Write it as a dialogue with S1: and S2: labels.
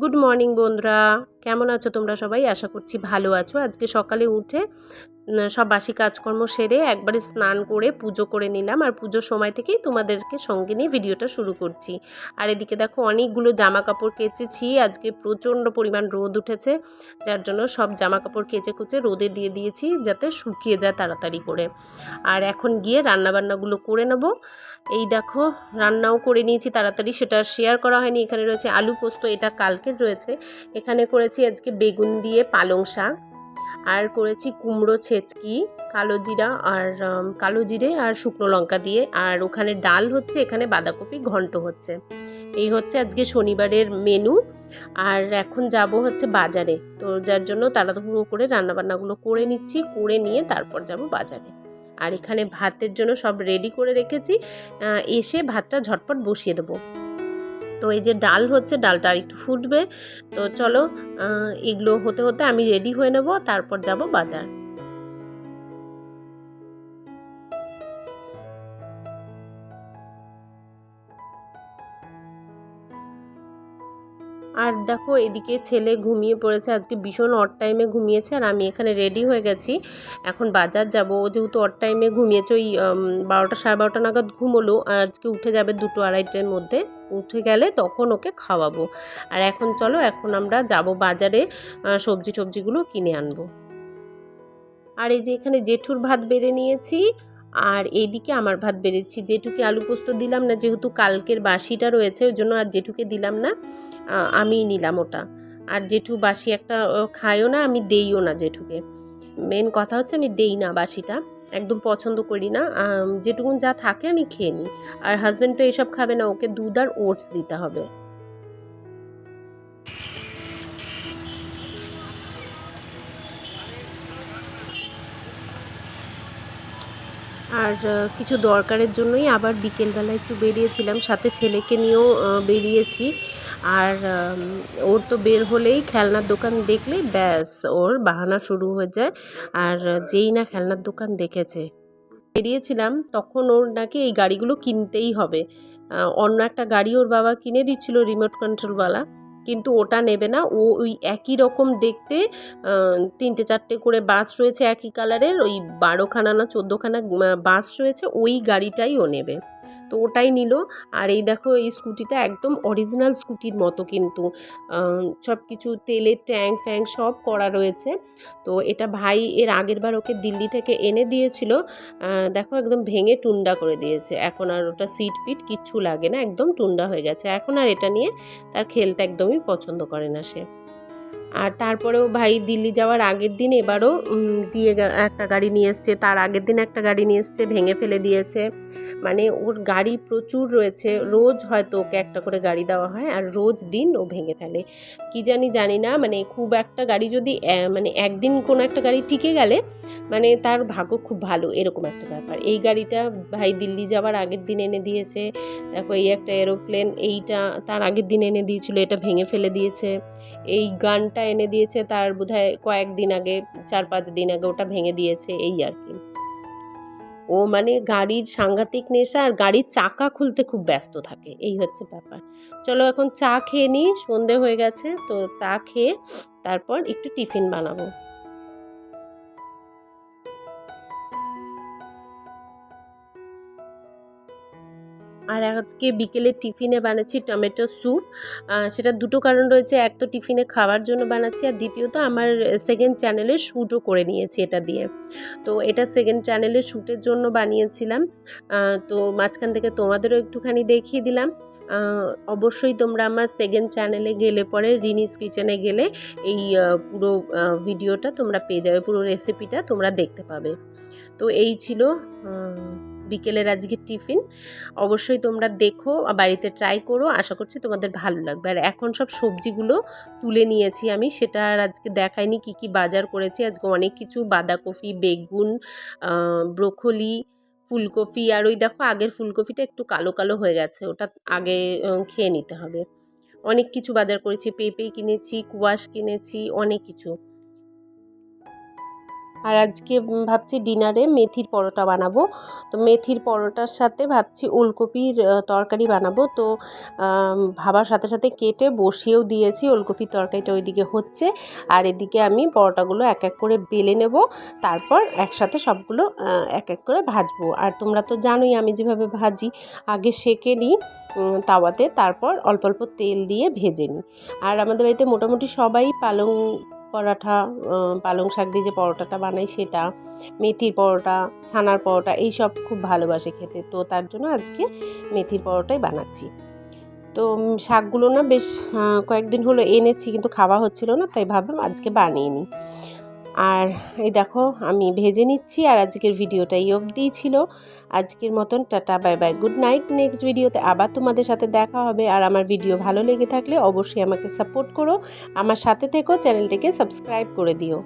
S1: Good morning বন্ধুরা, কেমন আছো তোমরা সবাই? আশা করছি ভালো আছো। আজকে সকালে উঠে সব বাসি কাজকর্ম সেরে একবারে স্নান করে পুজো করে নিলাম, আর পুজোর সময় থেকেই তোমাদেরকে সঙ্গে নিয়ে ভিডিওটা শুরু করছি। আর এদিকে দেখো অনেকগুলো জামা কাপড় কেচেছি। আজকে প্রচণ্ড পরিমাণ রোদ উঠেছে, যার জন্য সব জামা কাপড় কেচে কুচে রোদে দিয়ে দিয়েছি যাতে শুকিয়ে যায় তাড়াতাড়ি করে। আর এখন গিয়ে রান্নাবান্নাগুলো করে নেব। এই দেখো রান্নাও করে নিয়েছি তাড়াতাড়ি, সেটা শেয়ার করা হয়নি। এখানে রয়েছে আলু পোস্ত, এটা কালকের রয়েছে। এখানে করেছি আজকে বেগুন দিয়ে পালং শাক, আর করেছি কুমড়ো ছেচকি, কালো জিরা আর কালো জিরে আর শুকনো লঙ্কা দিয়ে। আর ওখানে ডাল হচ্ছে, এখানে বাঁধাকপি ঘন্ট হচ্ছে। এই হচ্ছে আজকে শনিবারের মেনু। আর এখন যাব হচ্ছে বাজারে, তো যার জন্য তাড়াতাড়ি করে রান্নাবান্নাগুলো করে নিচ্ছি, করে নিয়ে তারপর যাব বাজারে। আর এখানে ভাতের জন্য সব রেডি করে রেখেছি, এসে ভাতটা ঝটপট বসিয়ে দেবো। তো এই যে ডাল হচ্ছে, ডালটা আর একটু ফুটবে। তো চলো এগুলো হতে হতে আমি রেডি হয়ে নেব, তারপর যাব বাজার। আর দেখো এদিকে ছেলে ঘুমিয়ে পড়েছে, আজকে ভীষণ অড টাইমে ঘুমিয়েছে, আর আমি এখানে রেডি হয়ে গেছি। এখন বাজার যাব। ও যেহেতু অড টাইমে ঘুমিয়েছে, ওই 12টা 12:30 নাগাদ ঘুমোলো। আজকে উঠে যাবে 2টো 2:30টার মধ্যে। উঠে গেলে তখন ওকে খাওয়াবো। আর এখন চলো, এখন আমরা যাব বাজারে, সবজিগুলো কিনে আনবো। আর এই যে এখানে জেঠুর ভাত বেড়ে নিয়েছি, আর এইদিকে আমার ভাত বেড়েছি। জেঠুকে আলু পোস্ত দিলাম না, যেহেতু কালকের বাসিটা রয়েছে, ওই জন্য আর জেঠুকে দিলাম না, আমিই নিলাম ওটা। আর জেঠু বাসি একটা খায়ও না, আমি দেইও না জেঠুকে। মেন কথা হচ্ছে আমি দেই না বাসিটা, একদম পছন্দ করি না। যেটুকুন যা থাকে আমি খেয়ে নিই। আর হাজব্যান্ড তো এসব খাবে না, ওকে দুধ আর ওটস দিতে হবে। আর কিছু দরকারের জন্যই আবার বিকেলবেলা একটু বেরিয়েছিলাম, সাথে ছেলেকে নিয়েও বেরিয়েছি। আর ওর তো বের হলেই খেলনার দোকান দেখলেই ব্যাস ওর বাহানা শুরু হয়ে যায়। আর যেই না খেলনার দোকান দেখেছে, বেরিয়েছিলাম তখন ওর নাকি এই গাড়িগুলো কিনতেই হবে। অন্য একটা গাড়ি ওর বাবা কিনে দিচ্ছিল রিমোট কন্ট্রোলওয়ালা, কিন্তু ওটা নেবে না। ও ওই একই রকম দেখতে 3টে 4টে করে বাস রয়েছে একই কালারের, ওই 12খানা না 14খানা বাস রয়েছে, ওই গাড়িটাই ও নেবে। তো ওটাই নিল। আর এই দেখো এই স্কুটিটা একদম অরিজিনাল স্কুটির মতো, কিন্তু সব কিছু তেলের ট্যাঙ্ক ফ্যাঙ্ক সব করা রয়েছে। তো এটা ভাই এর আগের বার ওকে দিল্লি থেকে এনে দিয়েছিল। দেখো একদম ভেঙে টুন্ডা করে দিয়েছে, এখন আর ওটা সিট ফিট কিচ্ছু লাগে না, একদম টুন্ডা হয়ে গেছে। এখন আর এটা নিয়ে তার খেলতে একদমই পছন্দ করে না সে। আর তারপরেও ভাই দিল্লি যাওয়ার আগের দিন এবারও একটা গাড়ি নিয়ে এসছে, তার আগের দিন একটা গাড়ি নিয়ে এসছে, ভেঙে ফেলে দিয়েছে। মানে ওর গাড়ি প্রচুর রয়েছে, রোজ হয়তো ওকে একটা করে গাড়ি দেওয়া হয়, আর রোজ দিন ও ভেঙে ফেলে। কি জানি না, মানে খুব একটা গাড়ি যদি মানে একদিন কোনো একটা গাড়ি টিকে গেলে মানে তার ভাগ্য খুব ভালো, এরকম একটা ব্যাপার। এই গাড়িটা ভাই দিল্লি যাওয়ার আগের দিন এনে দিয়েছে। দেখো এই একটা এরোপ্লেন, এইটা তার আগের দিন এনে দিয়েছিল, এটা ভেঙে ফেলে দিয়েছে। এই গানটা এনে দিয়েছে তার বোধহয় কয়েকদিন আগে, 4-5 দিন আগে ওটা ভেঙে দিয়েছে, এই আর কি। ও মানে গাড়ির সাংঘাতিক নেশা, আর গাড়ির চাকা খুলতে খুব ব্যস্ত থাকে, এই হচ্ছে ব্যাপার। চলো এখন চা খেয়ে নিই, সন্ধে হয়ে গেছে, তো চা খেয়ে তারপর একটু টিফিন বানাবো। আর আজকে বিকেলের টিফিনে বানাচ্ছি টমেটো স্যুপ। সেটা দুটো কারণ রয়েছে, এক তো টিফিনে খাওয়ার জন্য বানাচ্ছি, আর দ্বিতীয়ত আমার সেকেন্ড চ্যানেলের শ্যুটও করে নিয়েছি এটা দিয়ে। তো এটা সেকেন্ড চ্যানেলের শ্যুটের জন্য বানিয়েছিলাম। তো মাঝখান থেকে তোমাদেরও একটুখানি দেখিয়ে দিলাম। অবশ্যই তোমরা আমার সেকেন্ড চ্যানেলে গেলে পরে রিনিস কিচেনে গেলে এই পুরো ভিডিওটা তোমরা পেয়ে যাবে, পুরো রেসিপিটা তোমরা দেখতে পাবে। তো এই ছিল বিকেলের আজকে টিফিন। অবশ্যই তোমরা দেখো, বাড়িতে ট্রাই করো, আশা করছি তোমাদের ভালো লাগবে। আর এখন সব সবজিগুলো তুলে নিয়েছি আমি, সেটা আর আজকে দেখাইনি কী কী বাজার করেছি। আজকে অনেক কিছু, বাঁধাকপি, বেগুন, ব্রোকলি, ফুলকপি। আর ওই দেখো আগের ফুলকপিটা একটু কালো কালো হয়ে গেছে, ওটা আগে খেয়ে নিতে হবে। অনেক কিছু বাজার করেছি, পেঁপে কিনেছি, কুয়াশ কিনেছি, অনেক কিছু। আর আজকে ভাবছি ডিনারে মেথির পরোটা বানাবো। তো মেথির পরোটার সাথে ভাবছি ওলকপির তরকারি বানাবো। তো ভাবার সাথে সাথে কেটে বসিয়েও দিয়েছি, ওলকপির তরকারিটা ওইদিকে হচ্ছে আর এদিকে আমি পরোটাগুলো এক এক করে বেলে নেব, তারপর একসাথে সবগুলো এক এক করে ভাজবো। আর তোমরা তো জানোই আমি যেভাবে ভাজি, আগে সেঁকে নিই তাওয়াতে, তারপর অল্প অল্প তেল দিয়ে ভেজে নিই। আর আমাদের বাড়িতে মোটামুটি সবাই পালং পরাঠা, পালং শাক দিয়ে যে পরোটাটা বানাই সেটা, মেথির পরোটা, ছানার পরোটা এইসব খুব ভালোবাসে খেতে। তো তার জন্য আজকে মেথির পরোটাই বানাচ্ছি। তো শাকগুলো না বেশ কয়েকদিন হলো এনেছি, কিন্তু খাওয়া হচ্ছিল না, তাই ভাবলাম আজকে বানিয়ে নিই। আর এই দেখো আমি ভেজে নিচ্ছি। আর আজকের ভিডিওটা এই অবধিই ছিল। আজকের মতন tata, bye bye, good night. Next ভিডিওতে আবার তোমাদের সাথে দেখা হবে। আর আমার ভিডিও ভালো লেগে থাকলে অবশ্যই আমাকে সাপোর্ট করো, আমার সাথে থেকো, চ্যানেলটিকে সাবস্ক্রাইব করে দিও।